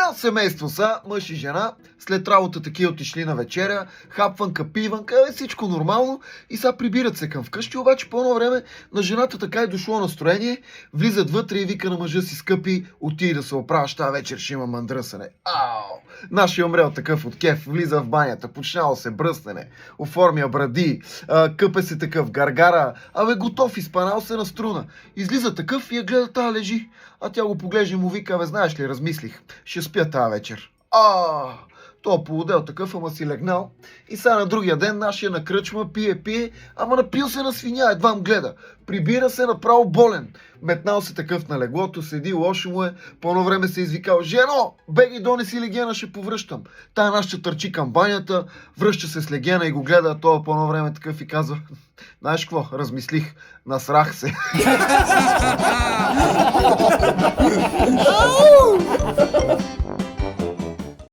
Цяло семейство са, мъж и жена, след работа такива отишли на вечеря, хапванка, пиванка, всичко нормално и сега прибират се към вкъщи, обаче по едно време на жената така е дошло настроение, влизат вътре и вика на мъжа си: скъпи, отиди да се оправиш, тази вечер ще има мъндръсане. Ау! Нашия умрел такъв от кеф, влиза в банята, почнало се бръснене, оформя бради, къпе се такъв, гаргара, готов, изпанал се на струна. Излиза такъв и я гледа, тая лежи. А тя го поглежда и му вика: знаеш ли, размислих, ще спя тази вечер. Той полудел такъв, ама си легнал. И сега на другия ден нашия на кръчма пие, ама напил се на свиня, едва му гледа. Прибира се направо болен. Метнал се такъв на леглото, седи, лошо му е. По едно време се извикал: жено, беги, донеси легена, ще повръщам. Тая нашата търчи към банята, връща се с легена и го гледа, а той по едно време такъв и казва: знаеш какво, размислих, насрах се.